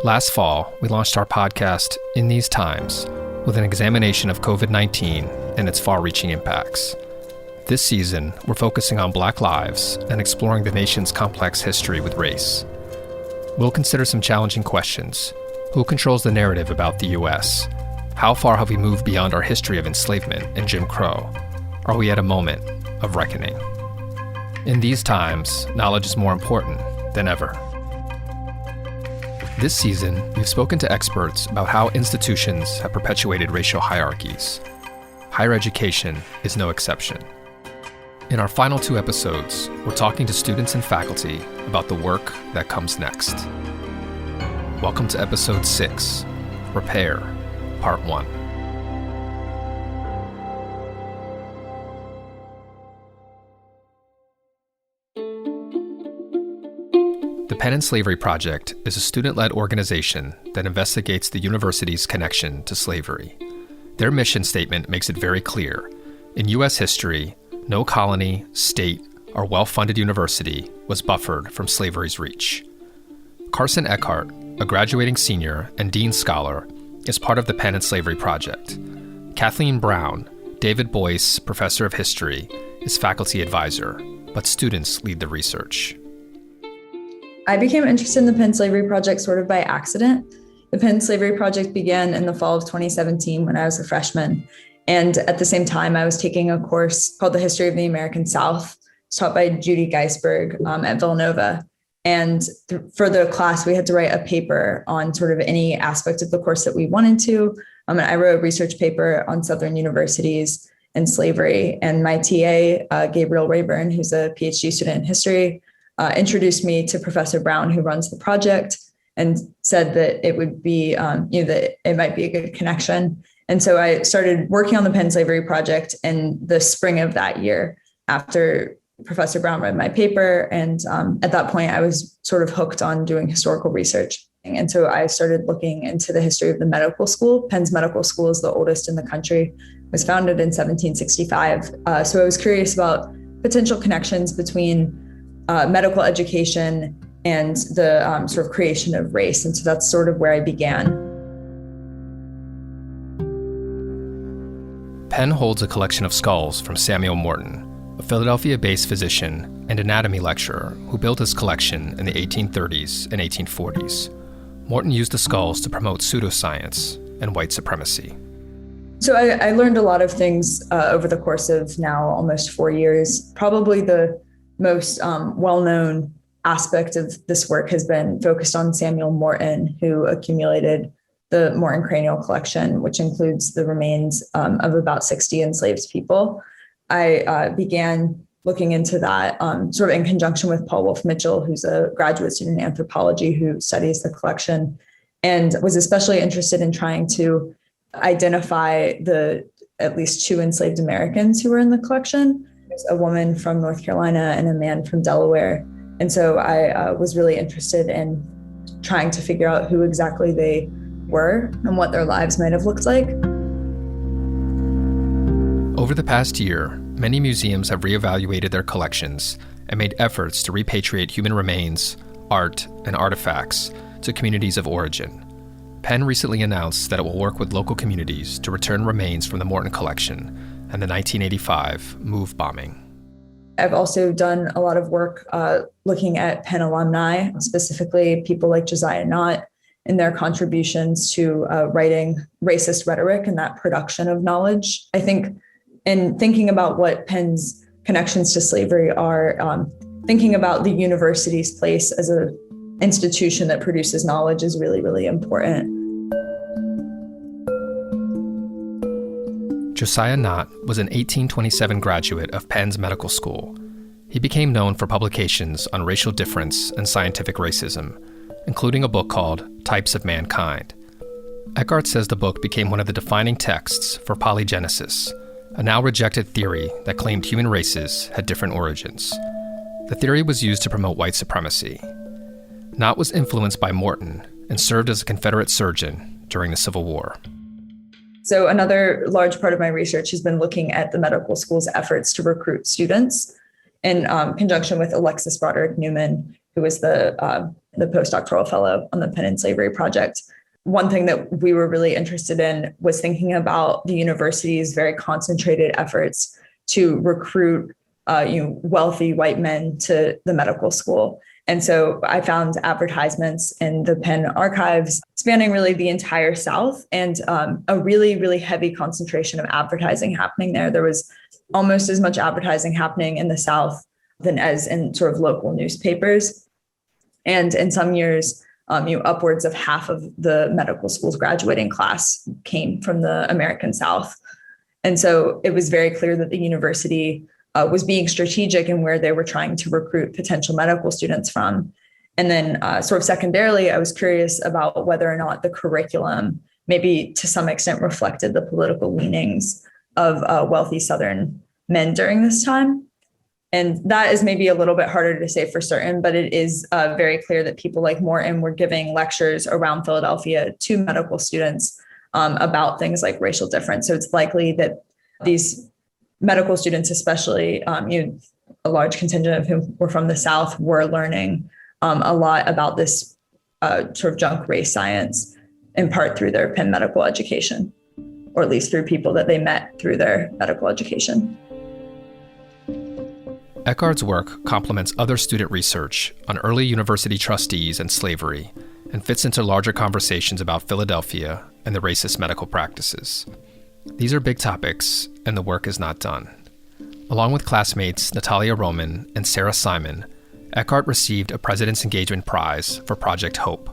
Last fall, we launched our podcast, In These Times, with an examination of COVID-19 and its far-reaching impacts. This season, we're focusing on Black lives and exploring the nation's complex history with race. We'll consider some challenging questions. Who controls the narrative about the U.S.? How far have we moved beyond our history of enslavement and Jim Crow? Are we at a moment of reckoning? In these times, knowledge is more important than ever. This season, we've spoken to experts about how institutions have perpetuated racial hierarchies. Higher education is no exception. In our final 2 episodes, we're talking to students and faculty about the work that comes next. Welcome to episode 6, Repair, Part 1. The Penn and Slavery Project is a student-led organization that investigates the university's connection to slavery. Their mission statement makes it very clear. In U.S. history, no colony, state, or well-funded university was buffered from slavery's reach. Carson Eckhard, a graduating senior and dean scholar, is part of the Penn and Slavery Project. Kathleen Brown, David Boyce Professor of History, is faculty advisor, but students lead the research. I became interested in the Penn Slavery Project sort of by accident. The Penn Slavery Project began in the fall of 2017 when I was a freshman. And at the same time, I was taking a course called The History of the American South, taught by Judy Geisberg at Villanova. And for the class, we had to write a paper on sort of any aspect of the course that we wanted to. And I wrote a research paper on Southern universities and slavery. And my TA, Gabriel Rayburn, who's a PhD student in history, introduced me to Professor Brown, who runs the project, and said that it would be, that it might be a good connection. And so I started working on the Penn Slavery Project in the spring of that year after Professor Brown read my paper. And at that point, I was sort of hooked on doing historical research. And so I started looking into the history of the medical school. Penn's medical school is the oldest in the country. It was founded in 1765. So I was curious about potential connections between medical education and the sort of creation of race. And so that's sort of where I began. Penn holds a collection of skulls from Samuel Morton, a Philadelphia-based physician and anatomy lecturer who built his collection in the 1830s and 1840s. Morton used the skulls to promote pseudoscience and white supremacy. So I learned a lot of things over the course of now almost 4 years. Probably the most well-known aspect of this work has been focused on Samuel Morton, who accumulated the Morton Cranial Collection, which includes the remains of about 60 enslaved people. I began looking into that sort of in conjunction with Paul Wolfe Mitchell, who's a graduate student in anthropology who studies the collection, and was especially interested in trying to identify the at least 2 enslaved Americans who were in the collection. There's a woman from North Carolina and a man from Delaware. And so I was really interested in trying to figure out who exactly they were and what their lives might have looked like. Over the past year, many museums have reevaluated their collections and made efforts to repatriate human remains, art, and artifacts to communities of origin. Penn recently announced that it will work with local communities to return remains from the Morton collection and the 1985 MOVE bombing. I've also done a lot of work looking at Penn alumni, specifically people like Josiah Nott and their contributions to writing racist rhetoric and that production of knowledge. I think in thinking about what Penn's connections to slavery are, thinking about the university's place as an institution that produces knowledge is really, really important. Josiah Nott was an 1827 graduate of Penn's medical school. He became known for publications on racial difference and scientific racism, including a book called Types of Mankind. Eckhard says the book became one of the defining texts for polygenesis, a now-rejected theory that claimed human races had different origins. The theory was used to promote white supremacy. Nott was influenced by Morton and served as a Confederate surgeon during the Civil War. So another large part of my research has been looking at the medical school's efforts to recruit students in conjunction with Alexis Broderick Newman, who was the the postdoctoral fellow on the Penn and Slavery Project. One thing that we were really interested in was thinking about the university's very concentrated efforts to recruit wealthy white men to the medical school. And so I found advertisements in the Penn archives spanning really the entire South, and a really, really heavy concentration of advertising happening there. There was almost as much advertising happening in the South than as in sort of local newspapers. And in some years, upwards of half of the medical school's graduating class came from the American South. And so it was very clear that the university was being strategic in where they were trying to recruit potential medical students from. And then sort of secondarily, I was curious about whether or not the curriculum maybe to some extent reflected the political leanings of wealthy Southern men during this time. And that is maybe a little bit harder to say for certain, but it is very clear that people like Morton were giving lectures around Philadelphia to medical students about things like racial difference. So it's likely that these medical students, especially a large contingent of whom were from the South, were learning a lot about this sort of junk race science, in part through their Penn medical education, or at least through people that they met through their medical education. Eckhard's work complements other student research on early university trustees and slavery, and fits into larger conversations about Philadelphia and the racist medical practices. These are big topics, and the work is not done. Along with classmates Natalia Roman and Sarah Simon, Eckhard received a President's Engagement Prize for Project Hope.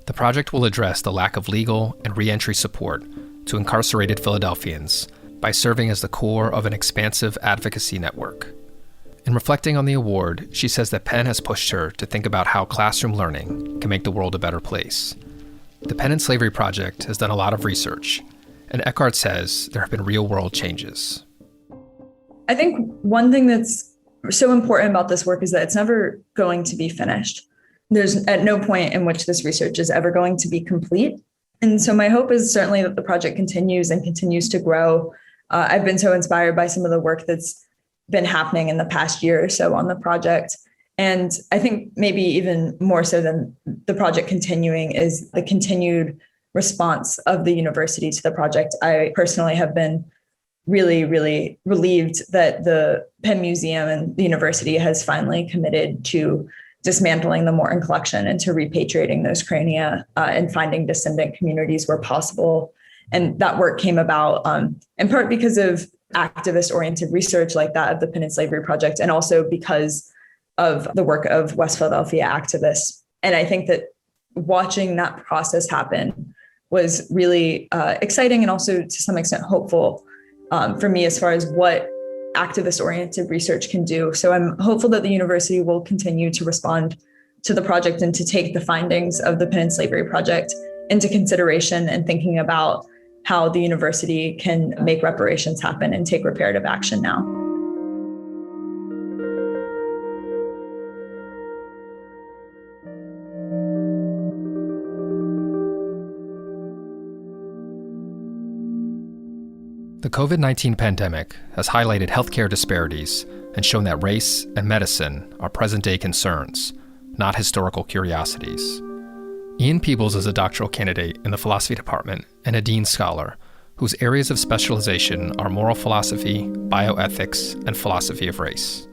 The project will address the lack of legal and reentry support to incarcerated Philadelphians by serving as the core of an expansive advocacy network. In reflecting on the award, she says that Penn has pushed her to think about how classroom learning can make the world a better place. The Penn and Slavery Project has done a lot of research, and Eckhard says there have been real-world changes. I think one thing that's so important about this work is that it's never going to be finished. There's at no point in which this research is ever going to be complete. And so my hope is certainly that the project continues and continues to grow. I've been so inspired by some of the work that's been happening in the past year or so on the project. And I think maybe even more so than the project continuing is the continued response of the university to the project. I personally have been really, really relieved that the Penn Museum and the university has finally committed to dismantling the Morton collection and to repatriating those crania and finding descendant communities where possible. And that work came about in part because of activist-oriented research like that of the Penn and Slavery Project, and also because of the work of West Philadelphia activists. And I think that watching that process happen was really exciting and also to some extent hopeful for me as far as what activist-oriented research can do. So I'm hopeful that the university will continue to respond to the project and to take the findings of the Penn and Slavery Project into consideration and thinking about how the university can make reparations happen and take reparative action now. The COVID-19 pandemic has highlighted healthcare disparities and shown that race and medicine are present-day concerns, not historical curiosities. Ian Peebles is a doctoral candidate in the philosophy department and a dean scholar whose areas of specialization are moral philosophy, bioethics, and philosophy of race.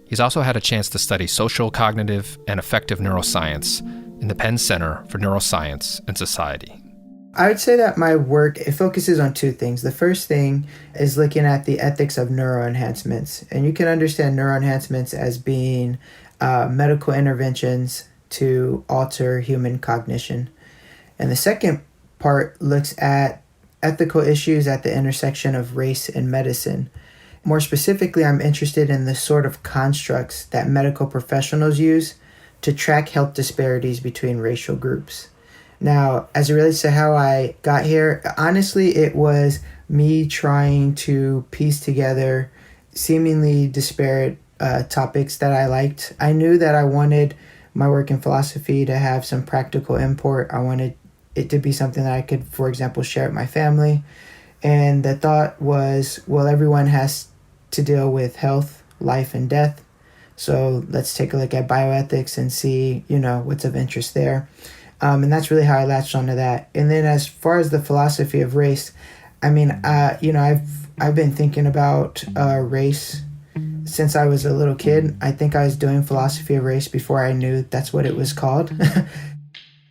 He's also had a chance to study social, cognitive, and affective neuroscience in the Penn Center for Neuroscience and Society. I would say that my work, it focuses on two things. The first thing is looking at the ethics of neuroenhancements. And you can understand neuroenhancements as being medical interventions to alter human cognition. And the second part looks at ethical issues at the intersection of race and medicine. More specifically, I'm interested in the sort of constructs that medical professionals use to track health disparities between racial groups. Now, as it relates to how I got here, honestly, it was me trying to piece together seemingly disparate topics that I liked. I knew that I wanted my work in philosophy to have some practical import. I wanted it to be something that I could, for example, share with my family. And the thought was, well, everyone has to deal with health, life, and death. So let's take a look at bioethics and see, what's of interest there. And that's really how I latched onto that. And then as far as the philosophy of race, I've been thinking about race since I was a little kid. I think I was doing philosophy of race before I knew that's what it was called.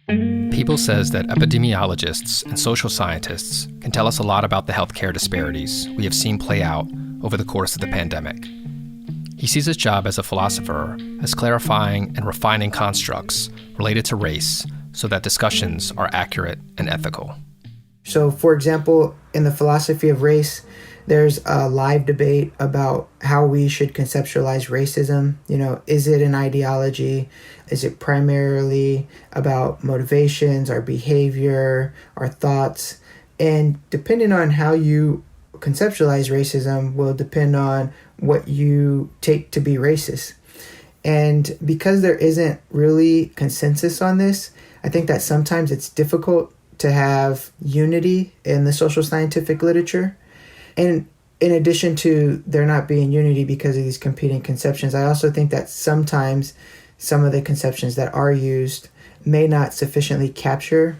Peebles says that epidemiologists and social scientists can tell us a lot about the healthcare disparities we have seen play out over the course of the pandemic. He sees his job as a philosopher as clarifying and refining constructs related to race so that discussions are accurate and ethical. So, for example, in the philosophy of race, there's a live debate about how we should conceptualize racism. Is it an ideology? Is it primarily about motivations, our behavior, our thoughts? And depending on how you conceptualize racism will depend on what you take to be racist. And because there isn't really consensus on this, I think that sometimes it's difficult to have unity in the social scientific literature. And in addition to there not being unity because of these competing conceptions, I also think that sometimes some of the conceptions that are used may not sufficiently capture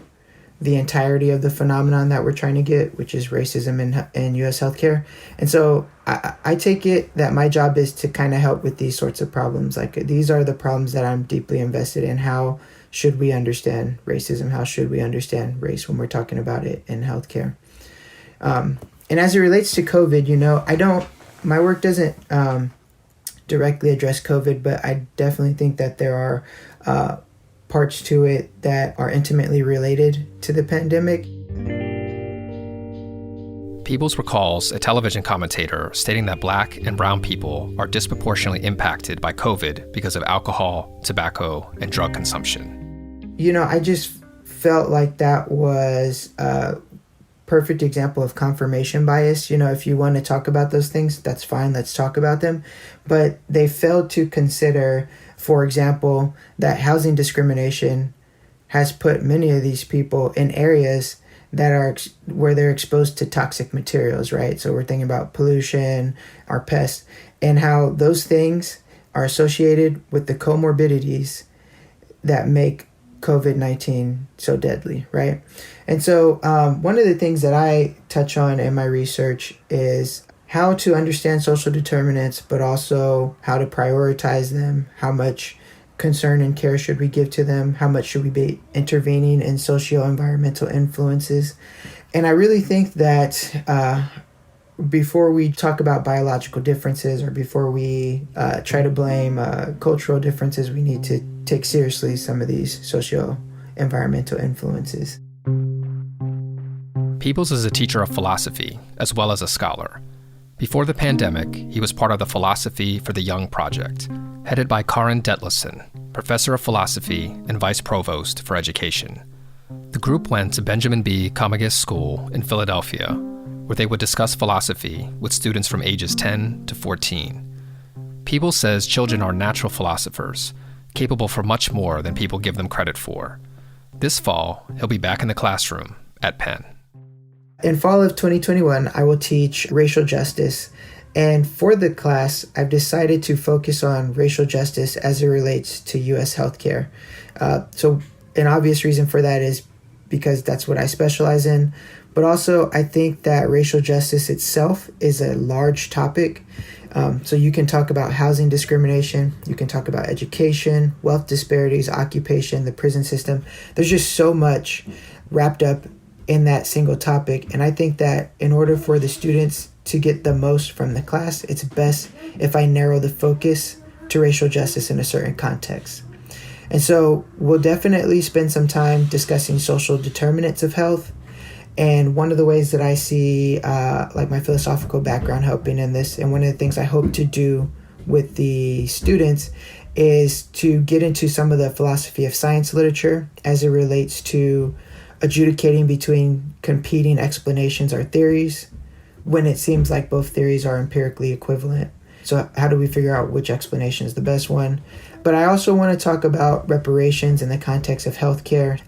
the entirety of the phenomenon that we're trying to get, which is racism in U.S. healthcare. And so I take it that my job is to kind of help with these sorts of problems. Like, these are the problems that I'm deeply invested in. How should we understand racism? How should we understand race when we're talking about it in healthcare? And as it relates to COVID, my work doesn't directly address COVID, but I definitely think that there are parts to it that are intimately related to the pandemic. Peebles recalls a television commentator stating that Black and brown people are disproportionately impacted by COVID because of alcohol, tobacco, and drug consumption. I just felt like that was a perfect example of confirmation bias. If you want to talk about those things, that's fine, let's talk about them. But they failed to consider, for example, that housing discrimination has put many of these people in areas that are where they're exposed to toxic materials, right? So we're thinking about pollution, our pests, and how those things are associated with the comorbidities that make COVID-19 so deadly, right? And so one of the things that I touch on in my research is how to understand social determinants, but also how to prioritize them, how much concern and care should we give to them, how much should we be intervening in socio-environmental influences. And I really think that before we talk about biological differences or before we try to blame cultural differences, we need to take seriously some of these socio-environmental influences. Peebles is a teacher of philosophy as well as a scholar. Before the pandemic, he was part of the Philosophy for the Young Project, headed by Karin Detlefsen, professor of philosophy and vice provost for education. The group went to Benjamin B. Comegys School in Philadelphia, where they would discuss philosophy with students from ages 10 to 14. Peebles says children are natural philosophers, capable for much more than people give them credit for. This fall, he'll be back in the classroom at Penn. In fall of 2021, I will teach racial justice. And for the class, I've decided to focus on racial justice as it relates to U.S. healthcare. So an obvious reason for that is because that's what I specialize in. But also, I think that racial justice itself is a large topic. So you can talk about housing discrimination, you can talk about education, wealth disparities, occupation, the prison system. There's just so much wrapped up in that single topic. And I think that in order for the students to get the most from the class, it's best if I narrow the focus to racial justice in a certain context. And so we'll definitely spend some time discussing social determinants of health. And one of the ways that I see my philosophical background helping in this, and one of the things I hope to do with the students, is to get into some of the philosophy of science literature as it relates to adjudicating between competing explanations or theories when it seems like both theories are empirically equivalent. So how do we figure out which explanation is the best one? But I also want to talk about reparations in the context of healthcare.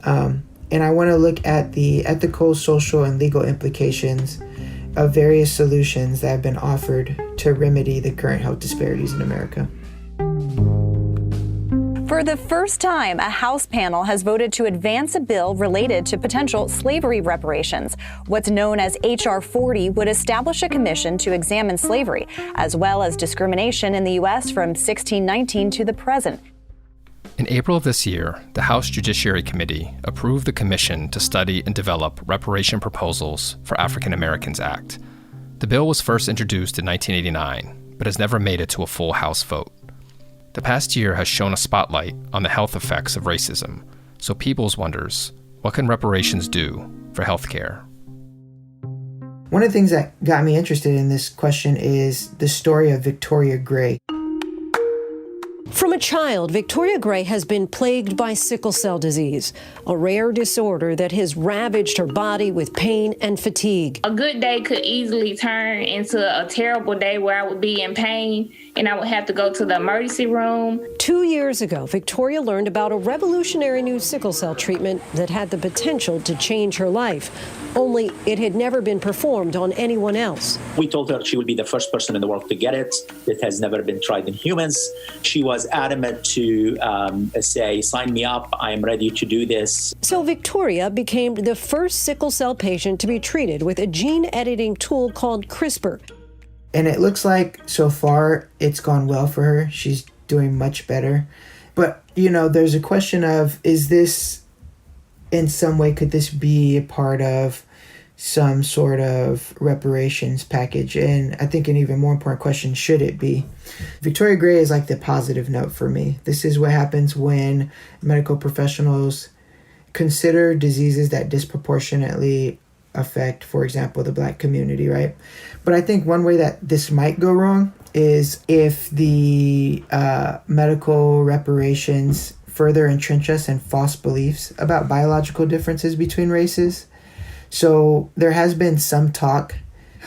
And I want to look at the ethical, social, and legal implications of various solutions that have been offered to remedy the current health disparities in America. For the first time, a House panel has voted to advance a bill related to potential slavery reparations. What's known as H.R. 40 would establish a commission to examine slavery, as well as discrimination in the U.S. from 1619 to the present. In April of this year, the House Judiciary Committee approved the Commission to Study and Develop Reparation Proposals for African Americans Act. The bill was first introduced in 1989, but has never made it to a full House vote. The past year has shown a spotlight on the health effects of racism, so Peebles wonders, what can reparations do for healthcare? One of the things that got me interested in this question is the story of Victoria Gray. From a child, Victoria Gray has been plagued by sickle cell disease, a rare disorder that has ravaged her body with pain and fatigue. A good day could easily turn into a terrible day where I would be in pain and I would have to go to the emergency room. 2 years ago, Victoria learned about a revolutionary new sickle cell treatment that had the potential to change her life. Only it had never been performed on anyone else. We told her she would be the first person in the world to get it. It has never been tried in humans. She was adamant to say, sign me up, I am ready to do this. So Victoria became the first sickle cell patient to be treated with a gene editing tool called CRISPR. And it looks like so far it's gone well for her. She's doing much better. But, there's a question of, is this, in some way, could this be a part of some sort of reparations package? And I think an even more important question, should it be? Victoria Gray is like the positive note for me. This is what happens when medical professionals consider diseases that disproportionately affect, for example, the Black community, right? But I think one way that this might go wrong is if the medical reparations further entrench us in false beliefs about biological differences between races. So there has been some talk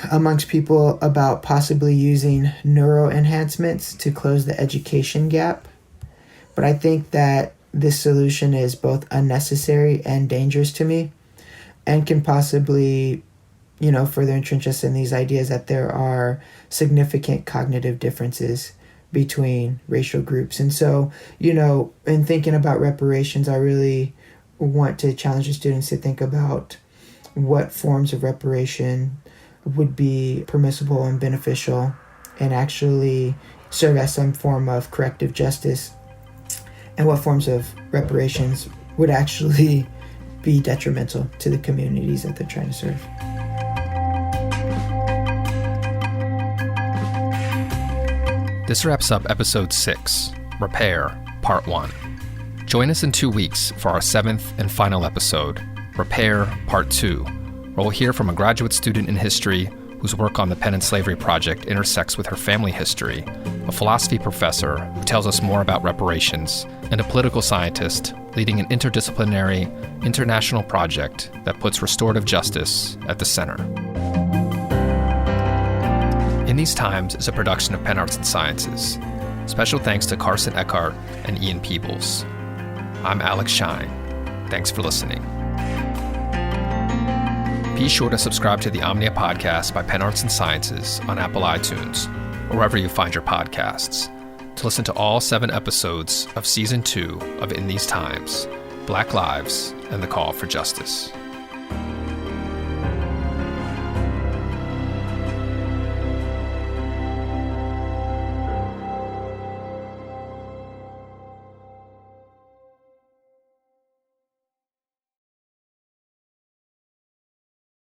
amongst people about possibly using neuroenhancements to close the education gap. But I think that this solution is both unnecessary and dangerous to me, and can possibly, further entrench us in these ideas that there are significant cognitive differences between racial groups. And so, in thinking about reparations, I really want to challenge the students to think about what forms of reparation would be permissible and beneficial and actually serve as some form of corrective justice, and what forms of reparations would actually be detrimental to the communities that they're trying to serve. This wraps up Episode 6, Repair, Part 1. Join us in 2 weeks for our 7th and final episode, Repair, Part 2, where we'll hear from a graduate student in history whose work on the Penn and Slavery Project intersects with her family history, a philosophy professor who tells us more about reparations, and a political scientist leading an interdisciplinary, international project that puts restorative justice at the center. In These Times is a production of Penn Arts and Sciences. Special thanks to Carson, Eckhard, and Ian Peebles. I'm Alex Schein. Thanks for listening. Be sure to subscribe to the Omnia podcast by Penn Arts and Sciences on Apple iTunes, or wherever you find your podcasts, to listen to all 7 episodes of Season 2 of In These Times, Black Lives and the Call for Justice.